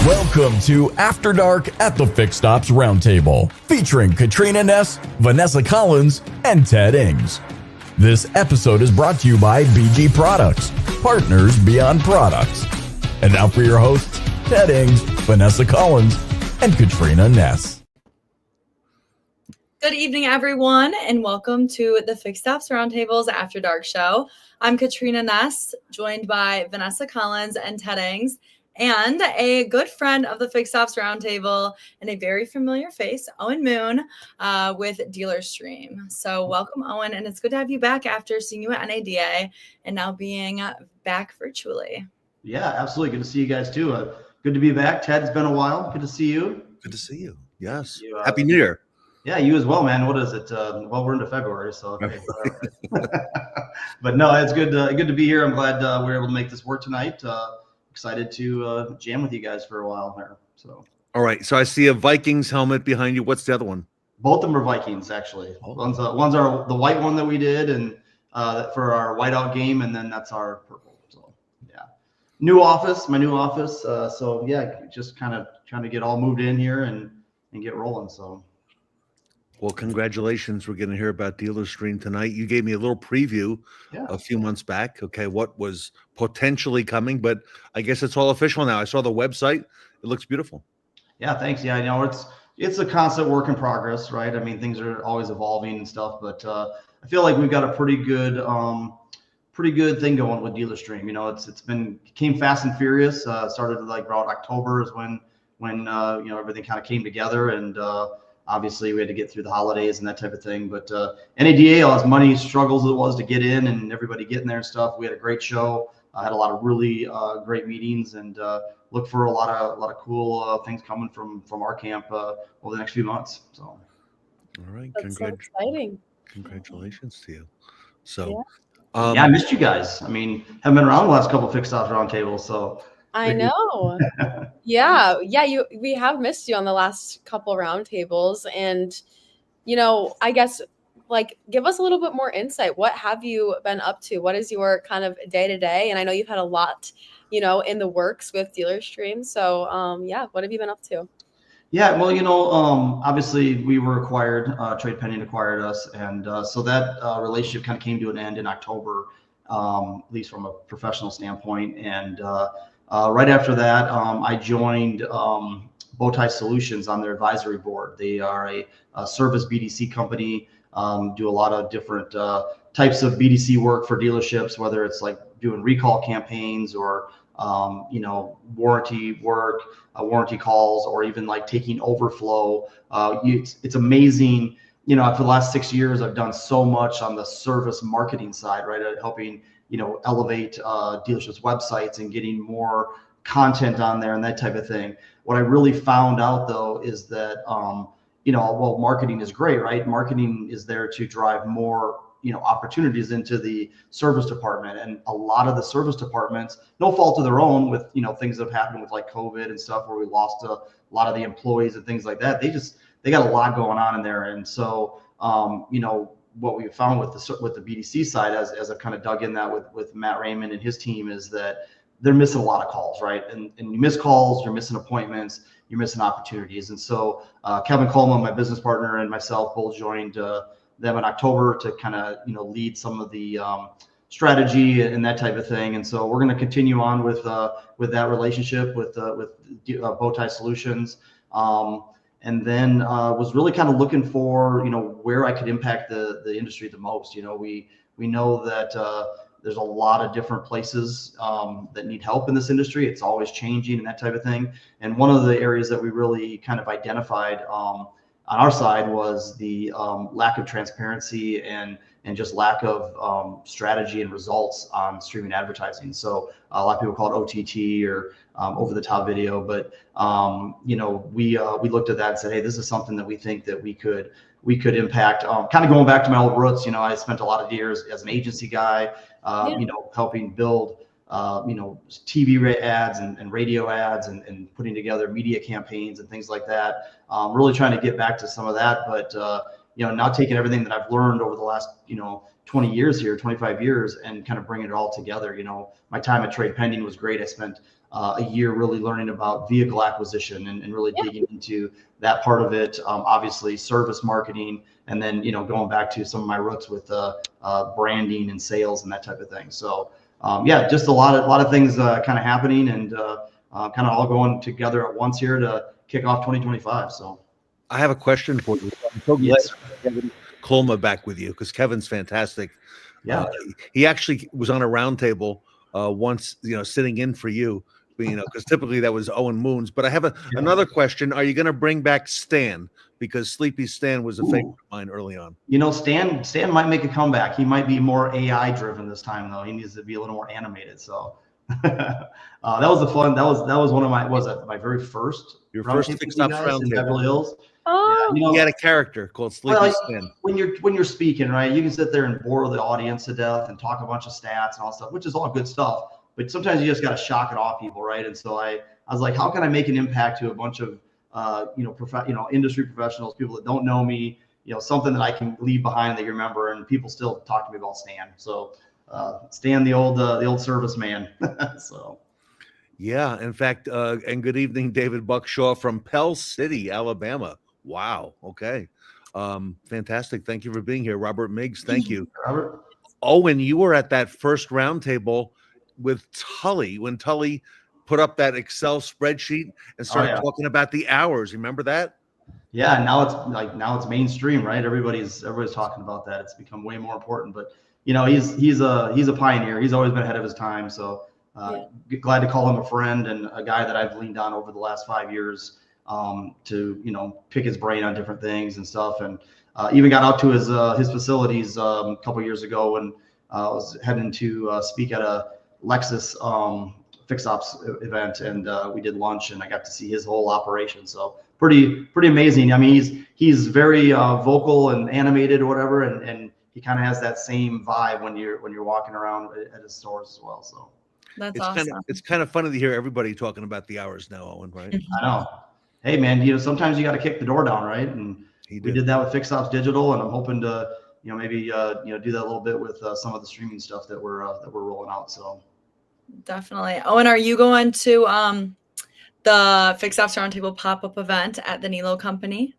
Welcome to After Dark at the Fixed Ops Roundtable, featuring Katrina, Ness, Vanessa Collins, and Ted Ings. This episode is brought to you by BG Products, partners beyond products. And now for your hosts, Ted Ings, Vanessa Collins, and Katrina Ness. Good evening, everyone, and welcome to the Fixed Ops Roundtable's After Dark show. I'm Katrina Ness, joined by Vanessa Collins and Ted Ings, and a good friend of the Fixed Ops Roundtable and a very familiar face, Owen Moon, with Dealer Stream. So welcome, Owen, and it's good to have you back after seeing you at NADA and now being back virtually. Yeah, absolutely. Good to see you guys too. Good to be back. Ted, it's been a while. Good to see you. Good to see you. Yes. Happy New Year. Yeah, you as well, man. What is it? Well, we're into February, so. But no, it's good. Good to be here. I'm glad we were able to make this work tonight. Excited to jam with you guys for a while there. So. All right. So I see a Vikings helmet behind you. What's the other one? Both of them are Vikings, actually. Oh. One's the white one that we did, and for our whiteout game, and then that's our purple. So yeah, my new office. So yeah, just kind of trying to get all moved in here and get rolling. So. Well, congratulations. We're going to hear about Dealer Stream tonight. You gave me a little preview a few months back. Okay, what was potentially coming, but I guess it's all official now. I saw the website. It looks beautiful. Yeah, thanks. Yeah, I know it's a constant work in progress, right? I mean, things are always evolving and stuff, but I feel like we've got a pretty good thing going with Dealer Stream. You know, it came fast and furious. Started like around October is when everything kind of came together, and obviously we had to get through the holidays and that type of thing. But NADA, as many struggles as it was to get in and everybody getting there and stuff, we had a great show. I had a lot of really great meetings, and look for a lot of cool things coming from our camp over the next few months. So. All right. That's so exciting. Congratulations to you. So. Yeah. I missed you guys. I mean, haven't been around the last couple of Fixed Ops Roundtables, so. I know. Yeah. We have missed you on the last couple roundtables, and I guess give us a little bit more insight. What have you been up to? What is your kind of day to day? And I know you've had a lot, in the works with Dealer Stream. So what have you been up to? Yeah, well, obviously we were acquired. Trade Pending acquired us, and so that relationship kind of came to an end in October, at least from a professional standpoint, and. Right after that, I joined Bowtie Solutions on their advisory board. They are a service BDC company, do a lot of different types of BDC work for dealerships, whether it's like doing recall campaigns or, warranty work, warranty calls, or even like taking overflow. It's amazing. For the last 6 years, I've done so much on the service marketing side, right? Helping elevate dealerships' websites and getting more content on there and that type of thing. What I really found out though is that, well, marketing is great, right? Marketing is there to drive more, opportunities into the service department, and a lot of the service departments, no fault of their own with, things that have happened with like COVID and stuff where we lost a lot of the employees and things like that. They got a lot going on in there. And so, what we found with the BDC side, as I've kind of dug in that with Matt Raymond and his team, is that they're missing a lot of calls, right? And you miss calls, you're missing appointments, you're missing opportunities. And so Kevin Coleman, my business partner, and myself both joined them in October to kind of lead some of the strategy and that type of thing. And so we're going to continue on with that relationship with Bowtie Solutions. And then was really kind of looking for, where I could impact the industry the most. We know that there's a lot of different places that need help in this industry. It's always changing and that type of thing. And one of the areas that we really kind of identified on our side was the lack of transparency and just lack of strategy and results on streaming advertising. So a lot of people call it OTT or over the top video, but we looked at that and said, hey, this is something that we think that we could impact. Kind of going back to my old roots, I spent a lot of years as an agency guy, helping build TV ads and radio ads and putting together media campaigns and things like that. Really trying to get back to some of that, but now taking everything that I've learned over the last 20 years here, 25 years, and kind of bringing it all together. My time at Trade Pending was great. I spent a year really learning about vehicle acquisition and really digging into that part of it. Obviously, service marketing, and then going back to some of my roots with branding and sales and that type of thing. So just a lot of things kind of happening and kind of all going together at once here to kick off 2025. So I have a question for you. I'm so glad Kevin Colma back with you because Kevin's fantastic. Yeah, he actually was on a roundtable once, sitting in for you, because typically that was Owen Moon's. But I have another question. Are you going to bring back Stan? Because Sleepy Stan was a favorite of mine early on. Stan might make a comeback. He might be more AI driven this time though. He needs to be a little more animated. So that was the fun. That was one of my very first. Your first Fixed Ops Roundtable in Beverly Hills. Oh, Yeah, he had a character called Sleepy Stan. When you're speaking, right, you can sit there and bore the audience to death and talk a bunch of stats and all stuff, which is all good stuff. But sometimes you just got to shock it off people, right? And so I was like, how can I make an impact to a bunch of industry professionals, people that don't know me, something that I can leave behind that you remember, and people still talk to me about Stan. So Stan, the old service man. So. Yeah, in fact, and good evening, David Buckshaw from Pell City, Alabama. Wow. Okay. Fantastic. Thank you for being here. Robert Miggs, thank you. Robert. Owen, you were at that first roundtable with Tully when Tully put up that Excel spreadsheet and started talking about the hours. Remember that? Yeah. Now it's mainstream, right? Everybody's talking about that. It's become way more important, but he's a pioneer. He's always been ahead of his time. So glad to call him a friend and a guy that I've leaned on over the last 5 years to pick his brain on different things and stuff, and even got out to his facilities a couple years ago when I was heading to speak at a Lexus Fixed Ops event, and we did lunch, and I got to see his whole operation. So pretty amazing. I mean, he's very vocal and animated or whatever, and he kind of has that same vibe when you're walking around at his stores as well. So that's awesome. It's kind of funny to hear everybody talking about the hours now, Owen, right? I know. Hey man, sometimes you got to kick the door down, right? And we did that with Fixed Ops Digital, and I'm hoping to maybe do that a little bit with some of the streaming stuff that we're rolling out. So definitely. Owen, are you going to the Fixed Ops Roundtable pop-up event at the Nilo company?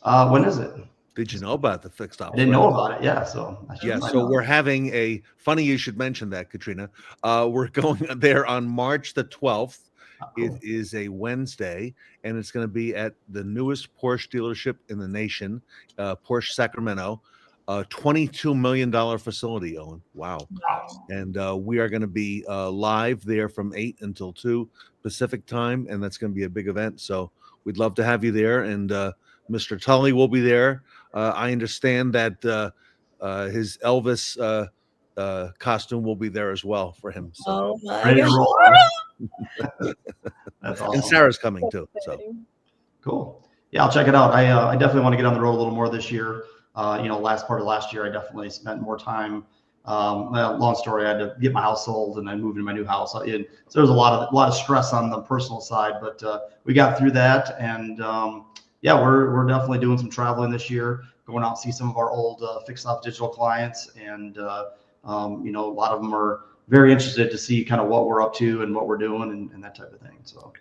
When is it? Did you know about the Fixed Ops? I didn't know about it. Yeah. So we're having funny you should mention that, Katrina. We're going there on March the 12th. It is a Wednesday, and it's going to be at the newest Porsche dealership in the nation, Porsche Sacramento, $22 million facility, Owen. Wow. And we are going to be live there from 8 until 2 Pacific time, and that's going to be a big event. So we'd love to have you there, and Mr. Tully will be there. I understand that his Elvis costume will be there as well for him. So. Oh, my ready to roll. That's awesome. And Sarah's coming too. So cool. Yeah, I'll check it out. I definitely want to get on the road a little more this year. Last part of last year, I definitely spent more time. Long story. I had to get my house sold and then move into my new house. So there was a lot of stress on the personal side, but we got through that. And we're definitely doing some traveling this year, going out and see some of our old Fixed Ops Digital clients, and a lot of them are very interested to see kind of what we're up to and what we're doing and that type of thing. So,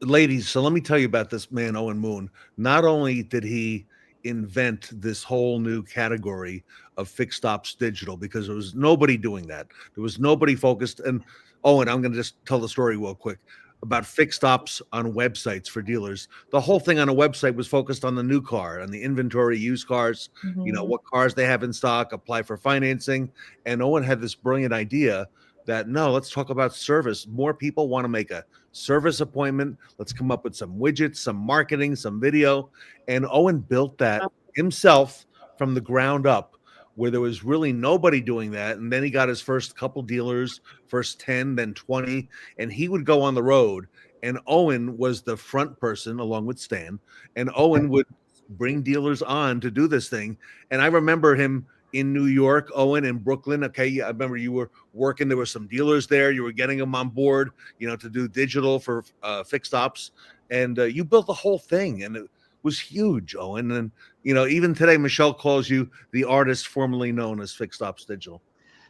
ladies, so let me tell you about this man, Owen Moon. Not only did he invent this whole new category of Fixed Ops Digital, because there was nobody doing that. There was nobody focused. And Owen, I'm going to just tell the story real quick about Fixed Ops on websites for dealers. The whole thing on a website was focused on the new car, on the inventory, used cars, what cars they have in stock, apply for financing. And Owen had this brilliant idea that, no, let's talk about service. More people want to make a service appointment. Let's come up with some widgets, some marketing, some video. And Owen built that himself from the ground up, where there was really nobody doing that. And then he got his first couple dealers, first 10, then 20, and he would go on the road. And Owen was the front person along with Stan. And Owen would bring dealers on to do this thing. And I remember him in New York, Owen, in Brooklyn. Okay, I remember you were working. There were some dealers there. You were getting them on board, to do digital for Fixed Ops. And you built the whole thing, and it was huge, Owen. And, even today, Michelle calls you the artist formerly known as Fixed Ops Digital.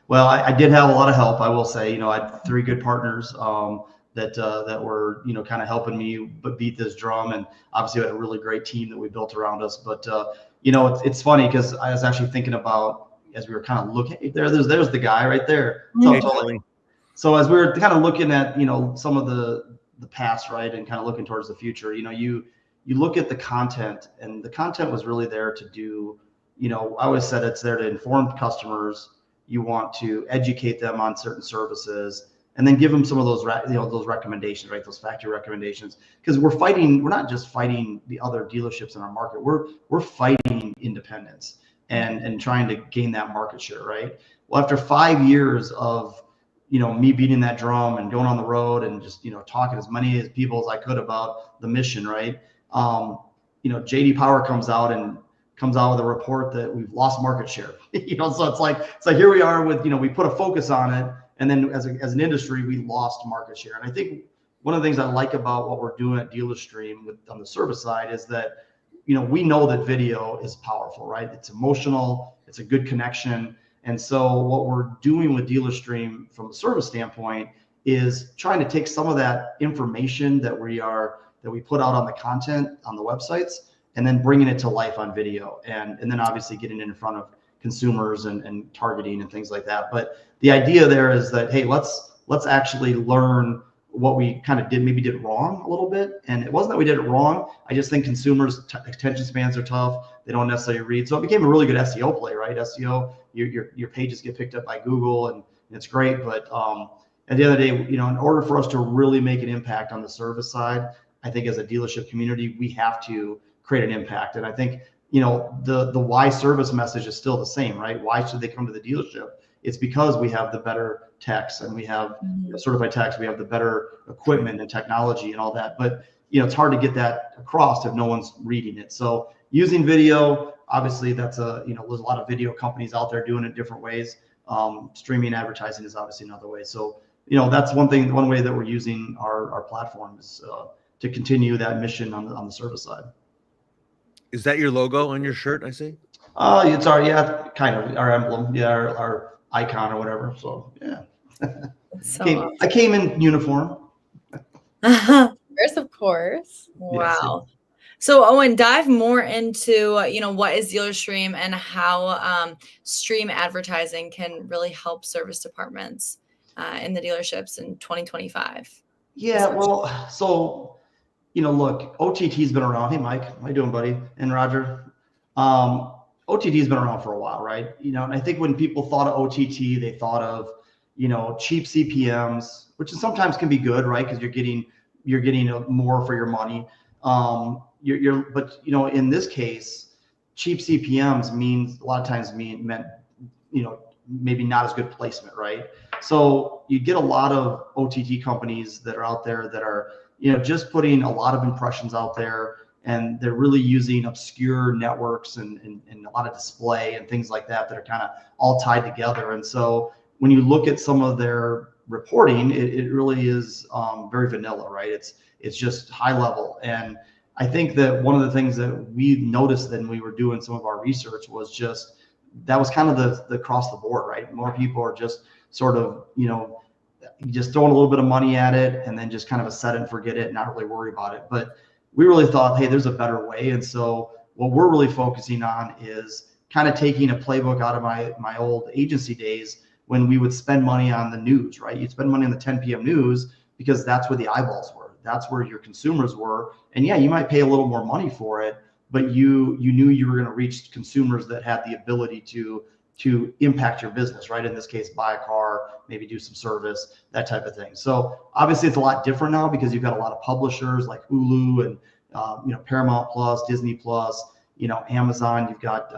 Well, I did have a lot of help, I will say. I had 3 good partners that were, kind of helping me beat this drum. And obviously we had a really great team that we built around us. But, it's funny because I was actually thinking about, as we were kind of looking there's the guy right there. So as we were kind of looking at, some of the past, right, and kind of looking towards the future, you look at the content, and the content was really there to do, I always said it's there to inform customers. You want to educate them on certain services, and then give them some of those, those recommendations, right? Those factory recommendations, because we're not just fighting the other dealerships in our market. We're fighting independents and trying to gain that market share, right? Well, after 5 years of, me beating that drum and going on the road and just, talking as many as people as I could about the mission, right? JD Power comes out with a report that we've lost market share, so it's like here we are with, we put a focus on it. And then as an industry, we lost market share. And I think one of the things I like about what we're doing at DealerStream on the service side is that, we know that video is powerful, right? It's emotional, it's a good connection. And so what we're doing with DealerStream from a service standpoint is trying to take some of that information that we put out on the content on the websites, and then bringing it to life on video, and then obviously getting it in front of consumers and targeting and things like that. But the idea there is that, hey, let's actually learn what we kind of maybe did wrong a little bit. And it wasn't that we did it wrong. I just think consumers' attention spans are tough. They don't necessarily read. So it became a really good SEO play, right? SEO, your pages get picked up by Google, and it's great. But at the end of the day, in order for us to really make an impact on the service side, I think as a dealership community, we have to create an impact. And I think, the why service message is still the same, right? Why should they come to the dealership? It's because we have the better techs, and we have certified techs, we have the better equipment and technology and all that. But, it's hard to get that across if no one's reading it. So using video, obviously that's there's a lot of video companies out there doing it different ways. Streaming advertising is obviously another way. So, that's one way that we're using our platforms to continue that mission on the service side. Is that your logo on your shirt, I see? It's kind of our emblem, our icon or whatever. So yeah. I came in uniform. Yes, of course. Wow. Yes. So Owen, dive more into what is DealerStream and how stream advertising can really help service departments in the dealerships in 2025. Yeah, well, so look, OTT's been around. Hey, Mike, how you doing, buddy? And Roger. OTT's been around for a while, right? And I think when people thought of OTT, they thought of, cheap CPMs, which sometimes can be good, right? Because you're getting more for your money. But in this case, cheap CPMs means a lot of times meant maybe not as good placement, right? So you get a lot of OTT companies that are out there that are just putting a lot of impressions out there, and they're really using obscure networks and a lot of display and things like that are kind of all tied together. And so when you look at some of their reporting, it really is very vanilla, right? It's just high level. And I think that one of the things that we noticed when we were doing some of our research was just that was kind of the across the board, right? More people are just sort of, just throwing a little bit of money at it and then just kind of a set it and forget it, not really worry about it. But we really thought, hey, there's a better way. And so what we're really focusing on is kind of taking a playbook out of my old agency days when we would spend money on the news, right? You'd spend money on the 10 p.m. news because that's where the eyeballs were. That's where your consumers were. And yeah, you might pay a little more money for it, but you knew you were going to reach consumers that had the ability to impact your business, right? In this case, buy a car, maybe do some service, that type of thing. So obviously it's a lot different now because you've got a lot of publishers like Hulu and Paramount Plus, Disney Plus, Amazon, you've got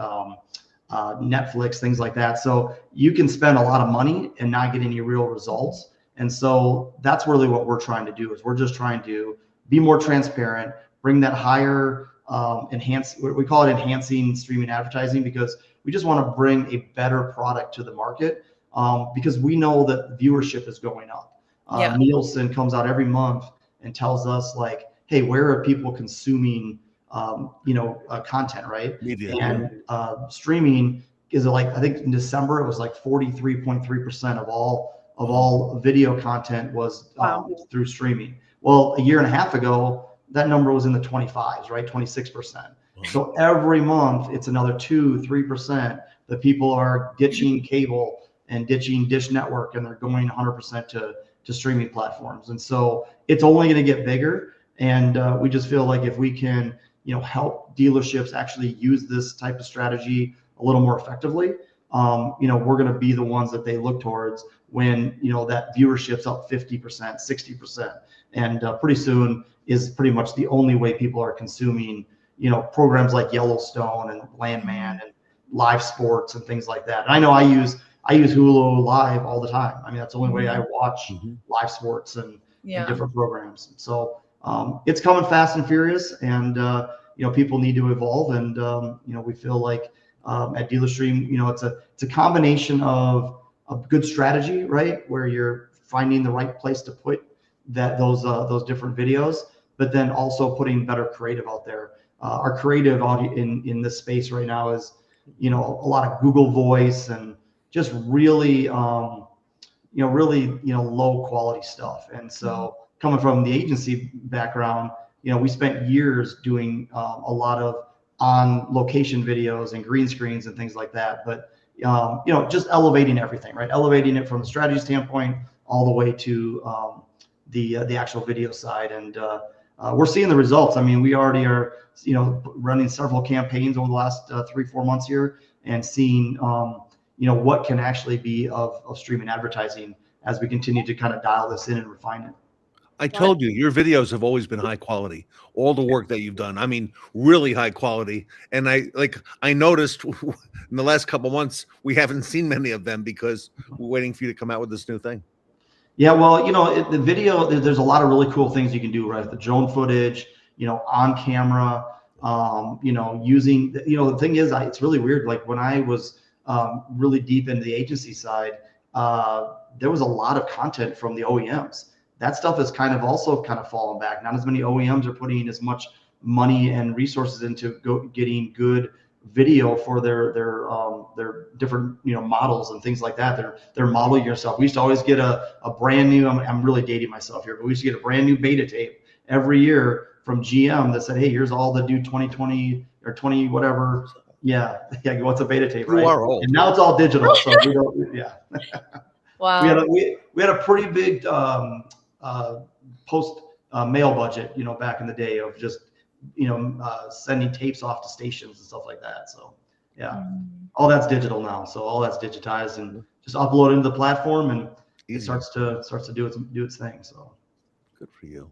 Netflix, things like that. So you can spend a lot of money and not get any real results. And so that's really what we're trying to do is we're just trying to be more transparent, bring that higher we call it enhancing streaming advertising, because we just want to bring a better product to the market because we know that viewership is going up. Nielsen comes out every month and tells us like, hey, where are people consuming content, right? Media. And streaming is I think in December it was like 43.3% of all of all video content was through streaming. Well, a year and a half ago, that number was in the 25s, right? 26%. So every month it's another 2-3% that people are ditching cable and ditching Dish Network, and they're going 100% to streaming platforms. And so it's only going to get bigger. And we just feel like if we can, help dealerships actually use this type of strategy a little more effectively, we're going to be the ones that they look towards when, that viewership's up 50%, 60%. And pretty soon is pretty much the only way people are consuming, programs like Yellowstone and Landman and live sports and things like that. And I know I use Hulu Live all the time. I mean, that's the only way I watch live sports and different programs. So it's coming fast and furious, and people need to evolve. And we feel like at DealerStream, it's a combination of a good strategy, right, where you're finding the right place to put those different videos, but then also putting better creative out there. Our creative in this space right now is, a lot of Google Voice and just really, low quality stuff. And so coming from the agency background, we spent years doing a lot of on location videos and green screens and things like that. But, just elevating everything, right? Elevating it from a strategy standpoint all the way to the actual video side. And we're seeing the results. I mean, we already are, running several campaigns over the last 3-4 months here, and seeing, what can actually be of streaming advertising as we continue to kind of dial this in and refine it. I told you, your videos have always been high quality. All the work that you've done, I mean, really high quality. And I noticed in the last couple of months, we haven't seen many of them because we're waiting for you to come out with this new thing. Yeah, well, the video, there's a lot of really cool things you can do, right? The drone footage, on camera, using, the thing is, it's really weird. Like when I was really deep into the agency side, there was a lot of content from the OEMs. That stuff is kind of fallen back. Not as many OEMs are putting as much money and resources into getting good video for their different models and things like that. Their model year stuff. We used to always get a brand new. I'm really dating myself here, but we used to get a brand new beta tape every year from GM that said, "Hey, here's all the new 2020 or 20 whatever." Yeah. What's a beta tape? Right? You are old. And now it's all digital, so we don't. Yeah. Wow. We had a pretty big post mail budget, back in the day of just sending tapes off to stations and stuff like that. So all that's digital now. So all that's digitized and just upload into the platform, and it starts to do its thing. So good for you.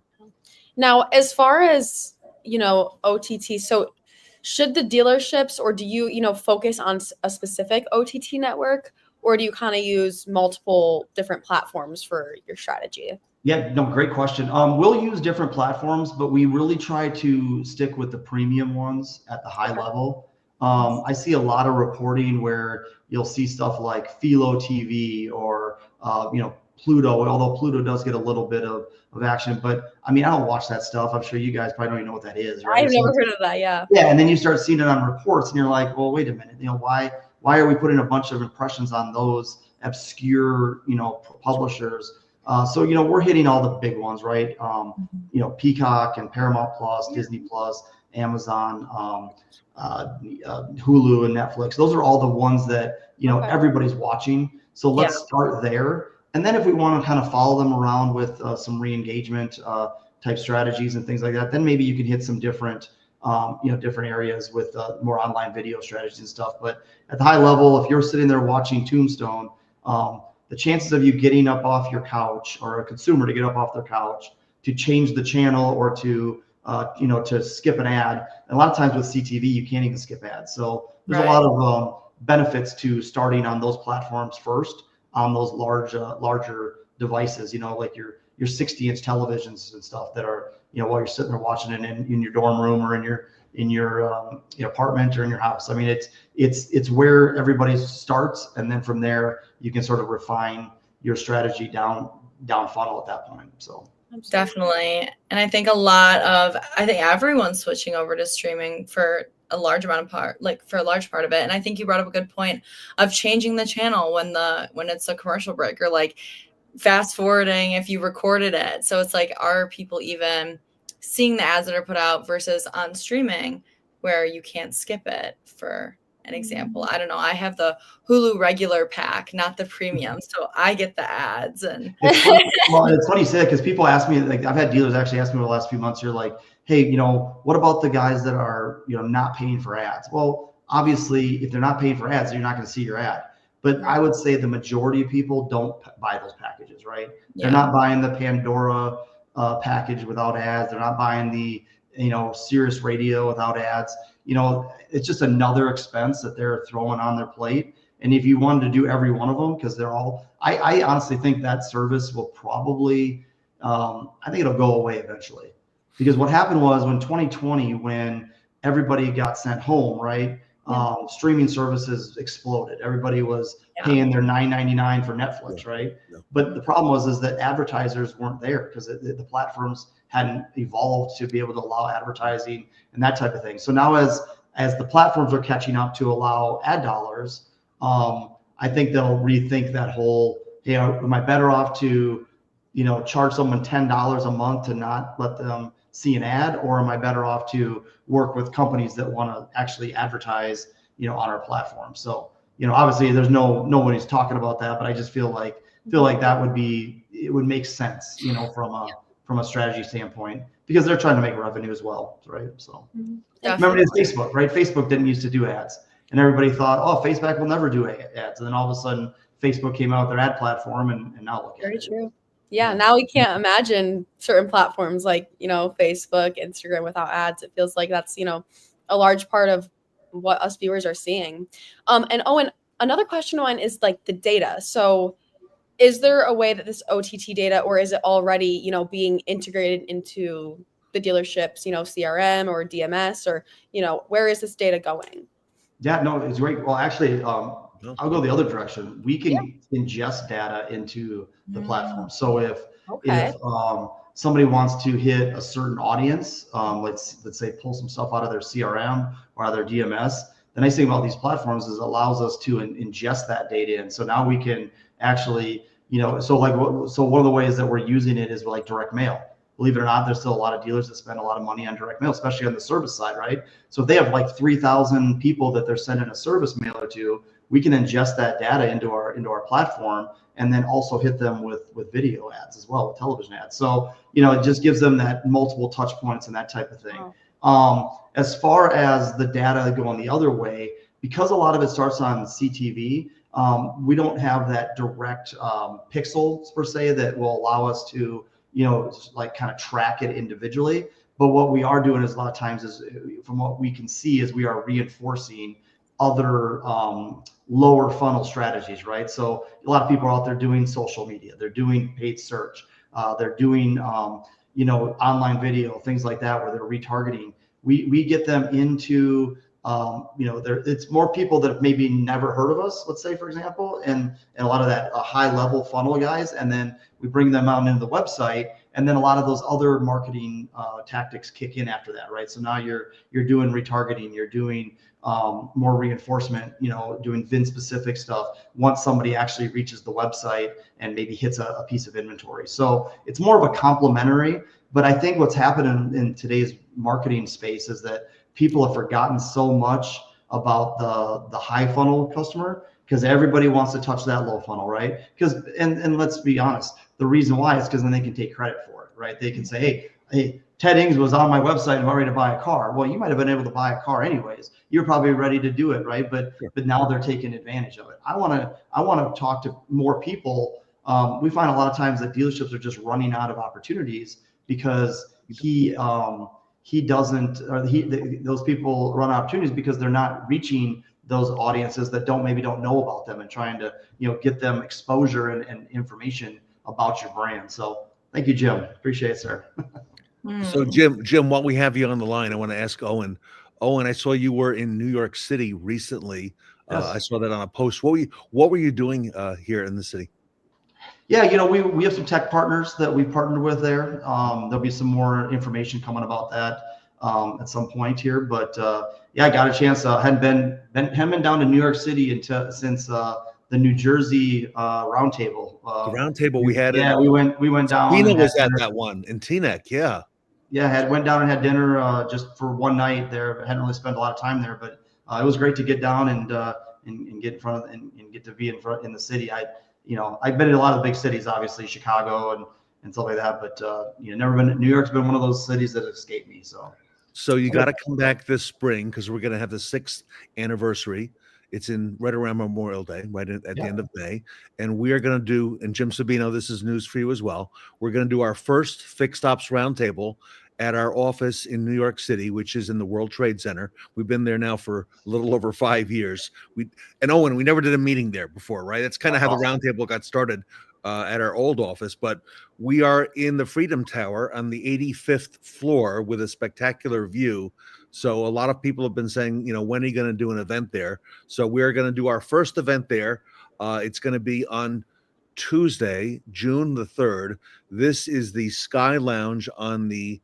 Now, as far as OTT, so should the dealerships, or do you focus on a specific OTT network, or do you kind of use multiple different platforms for your strategy? Yeah, no, great question. We'll use different platforms, but we really try to stick with the premium ones at the high level. I see a lot of reporting where you'll see stuff like Philo TV or, Pluto, although Pluto does get a little bit of action. But I mean, I don't watch that stuff. I'm sure you guys probably don't even know what that is, right? I've never heard of that, yeah. Yeah, and then you start seeing it on reports and you're like, well, wait a minute, why are we putting a bunch of impressions on those obscure, publishers? So, we're hitting all the big ones, right? Peacock and Paramount Plus, Disney Plus, Amazon, Hulu and Netflix. Those are all the ones that, everybody's watching. So let's start there. And then if we want to kind of follow them around with some re-engagement type strategies and things like that, then maybe you can hit some different, different areas with more online video strategies and stuff. But at the high level, if you're sitting there watching Tombstone, the chances of you getting up off your couch, or a consumer to get up off their couch to change the channel or to skip an ad. And a lot of times with CTV, you can't even skip ads. So there's a lot of benefits to starting on those platforms first, on those larger devices, like your 60-inch televisions and stuff that are, while you're sitting there watching it in your dorm room or in your apartment or in your house. I mean, it's where everybody starts, and then from there you can sort of refine your strategy down funnel at that point. So definitely. And I think everyone's switching over to streaming for a large part of it. And I think you brought up a good point of changing the channel when it's a commercial break, or like fast forwarding if you recorded it. So it's like, are people even seeing the ads that are put out versus on streaming where you can't skip it? For an example, I don't know, I have the Hulu regular pack, not the premium, so I get the ads. And it's funny, well, it's funny you say that, because people ask me, like, I've had dealers actually ask me over the last few months here, like, hey, what about the guys that are not paying for ads? Well, obviously, if they're not paying for ads, you're not going to see your ad. But I would say the majority of people don't buy those packages, right? They're not buying the Pandora package without ads. They're not buying the Sirius Radio without ads. It's just another expense that they're throwing on their plate. And if you wanted to do every one of them, because they're all, I honestly think that service will probably, I think it'll go away eventually. Because what happened was when 2020, when everybody got sent home, right? Streaming services exploded. Everybody was paying their $9.99 for Netflix, right? But the problem is that advertisers weren't there because the platforms hadn't evolved to be able to allow advertising and that type of thing. So now as the platforms are catching up to allow ad dollars, I think they'll rethink that whole, am I better off to, charge someone $10 a month to not let them see an ad, or am I better off to work with companies that want to actually advertise, on our platform? So, obviously there's nobody's talking about that, but I just feel like that would make sense, from a strategy standpoint, because they're trying to make revenue as well, right? So remember, it's Facebook, right? Facebook didn't used to do ads, and everybody thought, oh, Facebook will never do ads, and then all of a sudden Facebook came out with their ad platform, and now look at it. Very true. Yeah, now we can't imagine certain platforms like, Facebook, Instagram without ads. It feels like that's, a large part of what us viewers are seeing. And Owen, another question on is like the data. So is there a way that this OTT data, or is it already, being integrated into the dealership's, CRM or DMS, or, where is this data going? Yeah, no, it's great. Well, actually, I'll go the other direction. We can ingest data into the platform. So if somebody wants to hit a certain audience, let's say pull some stuff out of their CRM or out of their DMS, the nice thing about these platforms is it allows us to ingest that data in. So now we can actually, so one of the ways that we're using it is like direct mail. Believe it or not, there's still a lot of dealers that spend a lot of money on direct mail, especially on the service side, right? So if they have like 3,000 people that they're sending a service mailer to, we can ingest that data into our platform, and then also hit them with video ads as well, with television ads. So, it just gives them that multiple touch points and that type of thing. As far as the data going the other way, because a lot of it starts on CTV, we don't have that direct pixels per se that will allow us to, like kind of track it individually. But what we are doing is a lot of times is, from what we can see, is we are reinforcing other lower funnel strategies, right? So a lot of people are out there doing social media, they're doing paid search, they're doing online video, things like that, where they're retargeting. We get them into it's more people that have maybe never heard of us, let's say, for example, and a lot of that high level funnel guys, and then we bring them out into the website, and then a lot of those other marketing tactics kick in after that, right? So now you're doing retargeting, you're doing more reinforcement, doing VIN specific stuff once somebody actually reaches the website and maybe hits a piece of inventory. So it's more of a complementary, but I think what's happening in today's marketing space is that people have forgotten so much about the high funnel customer, because everybody wants to touch that low funnel, right? Because and let's be honest, the reason why is because then they can take credit for it, right? They can say, hey, Ted Ings was on my website and I'm ready to buy a car. Well, you might have been able to buy a car anyways. You're probably ready to do it, right? But now they're taking advantage of it. I want to talk to more people. We find a lot of times that dealerships are just running out of opportunities because those people run opportunities because they're not reaching those audiences that don't know about them, and trying to get them exposure and information about your brand. So thank you, Jim. Appreciate it, sir. So Jim, while we have you on the line, I want to ask Owen. Owen, I saw you were in New York City recently. Yes. I saw that on a post. What were you doing here in the city? Yeah, we have some tech partners that we partnered with there. There'll be some more information coming about that at some point here. But I got a chance. Hadn't been down to New York City since the New Jersey Roundtable. The roundtable we had. Yeah, we went down. Tina was at that one in Teaneck. Yeah. Yeah, went down and had dinner just for one night there. Hadn't really spent a lot of time there, but it was great to get down and get in front of and get to be in the city. I've been in a lot of the big cities, obviously Chicago and stuff like that, but never been. New York's been one of those cities that escaped me. So you got to come back this spring because we're going to have the 6th anniversary. It's right around Memorial Day, right at the end of May. And we are going to do, and Jim Sabino, this is news for you as well. We're going to do our first Fixed Ops Roundtable at our office in New York City, which is in the World Trade Center. We've been there now for a little over 5 years. And Owen, we never did a meeting there before, right? That's kind of how the roundtable got started at our old office. But we are in the Freedom Tower on the 85th floor with a spectacular view. So a lot of people have been saying, when are you going to do an event there? So we're going to do our first event there. It's going to be on Tuesday, June the 3rd. This is the Sky Lounge on the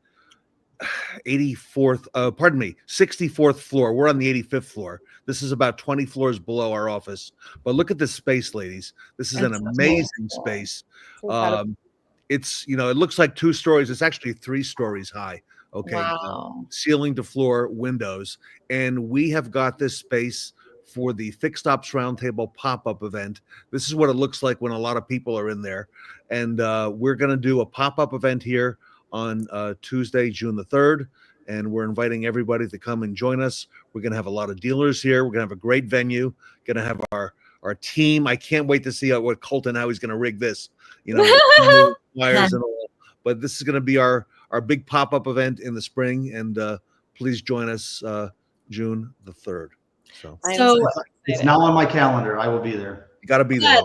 64th floor. We're on the 85th floor. This is about 20 floors below our office. But look at this space, ladies. This is an amazing space. It's, it looks like 2 stories. It's actually 3 stories high. Okay. Wow. Ceiling to floor windows. And we have got this space for the Fixed Ops Roundtable pop-up event. This is what it looks like when a lot of people are in there. And we're going to do a pop-up event here on Tuesday, June the 3rd. And we're inviting everybody to come and join us. We're going to have a lot of dealers here. We're going to have a great venue. Going to have our team. I can't wait to see what Colton, how he's going to rig this, wires and all. But this is going to be our big pop-up event in the spring. And please join us June the 3rd. So it's now on my calendar. I will be there. You got to be there.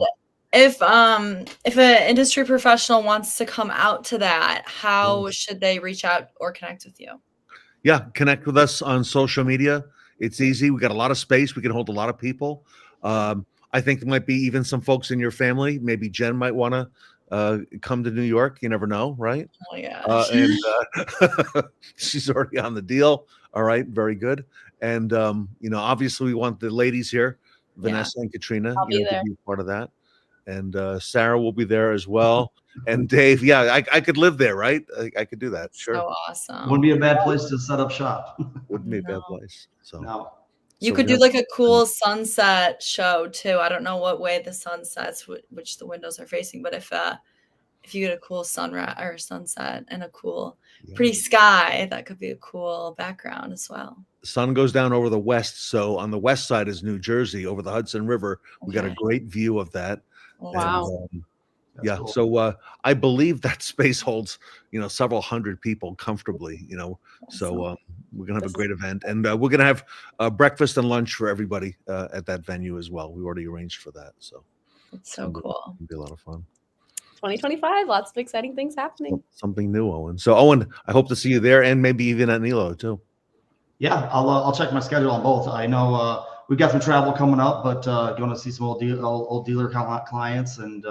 If an industry professional wants to come out to that, how should they reach out or connect with you? Yeah, connect with us on social media. It's easy. We got a lot of space. We can hold a lot of people. I think there might be even some folks in your family. Maybe Jen might want to come to New York. You never know, right? Oh yeah. And she's already on the deal. All right, very good. And obviously we want the ladies here, Vanessa and Katrina, I'll be there. to be part of that. And Sarah will be there as well. And Dave, I could live there, right? I could do that. Sure. So awesome. Wouldn't be a bad place to set up shop. Wouldn't be a bad place. So no. You could do like a cool sunset show too. I don't know what way the sun sets, which the windows are facing, but if you get a cool sunrise or sunset and a cool, pretty sky, that could be a cool background as well. The sun goes down over the west, so on the west side is New Jersey, over the Hudson River. We got a great view of that. Wow. And, Cool. so I believe that space holds, several hundred people comfortably, so we're going to have a great event, and we're going to have breakfast and lunch for everybody at that venue as well. We already arranged for that. So it's so cool. It'll be a lot of fun. 2025, lots of exciting things happening. Something new, Owen. So Owen, I hope to see you there and maybe even at Nilo too. Yeah, I'll check my schedule on both. I know we've got some travel coming up, but going to see some old dealer clients, and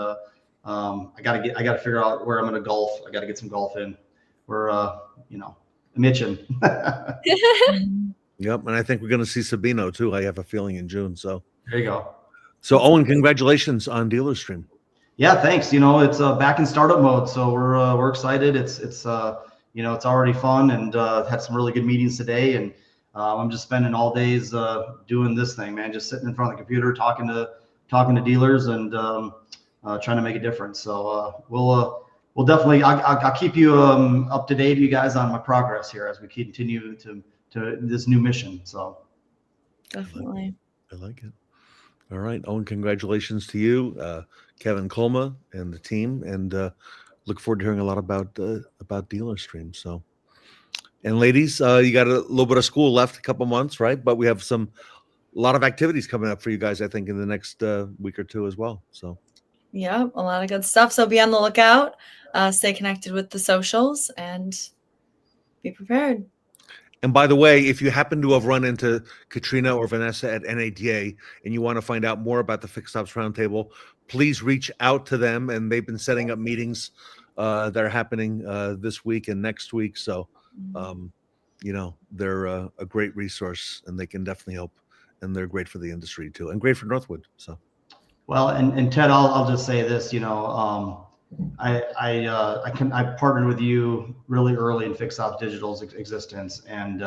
I gotta figure out where I'm gonna golf. I gotta get some golf in. We're I'm itching. Yep, and I think we're gonna see Sabino too. I have a feeling in June. So there you go. So Owen, congratulations on DealerStream. Yeah, thanks. It's back in startup mode, so we're excited. It's already fun, and had some really good meetings today, and I'm just spending all days doing this thing, man. Just sitting in front of the computer, talking to dealers, and trying to make a difference. So we'll definitely I'll keep you up to date, you guys, on my progress here as we continue to this new mission. So Definitely. I like it. All right, Owen, congratulations to you, Kevin Colma, and the team, and look forward to hearing a lot about DealerStream. So, and ladies, you got a little bit of school left, a couple months, right? But we have a lot of activities coming up for you guys, I think, in the next week or two as well. So, yeah, a lot of good stuff. So be on the lookout, stay connected with the socials, and be prepared. And by the way, if you happen to have run into Katrina or Vanessa at NADA and you want to find out more about the Fixed Ops Roundtable, please reach out to them. And they've been setting up meetings that are happening this week and next week. So, they're a great resource, and they can definitely help. And they're great for the industry too, and great for Northwood. So, Well, and Ted, I'll just say this, I partnered with you really early in Fixed Ops Digital's existence, and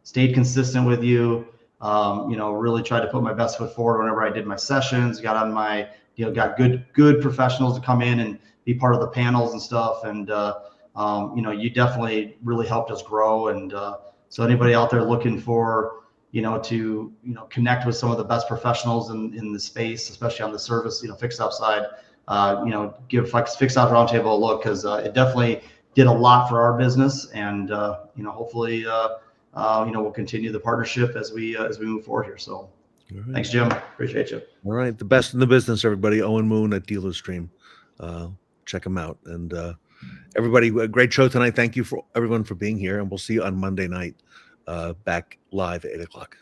stayed consistent with you. Really tried to put my best foot forward whenever I did my sessions. Got on my, got good professionals to come in and be part of the panels and stuff. And you definitely really helped us grow. And so anybody out there looking for to connect with some of the best professionals in the space, especially on the service Fixed Ops side, give Fixed Ops Roundtable a look, because it definitely did a lot for our business. And hopefully we'll continue the partnership as we move forward here. So thanks, Jim. Appreciate you. All right, the best in the business, everybody. Owen Moon at Dealer Stream. Check him out. And everybody, a great show tonight. Thank you for everyone for being here, and we'll see you on Monday night back live at 8 o'clock.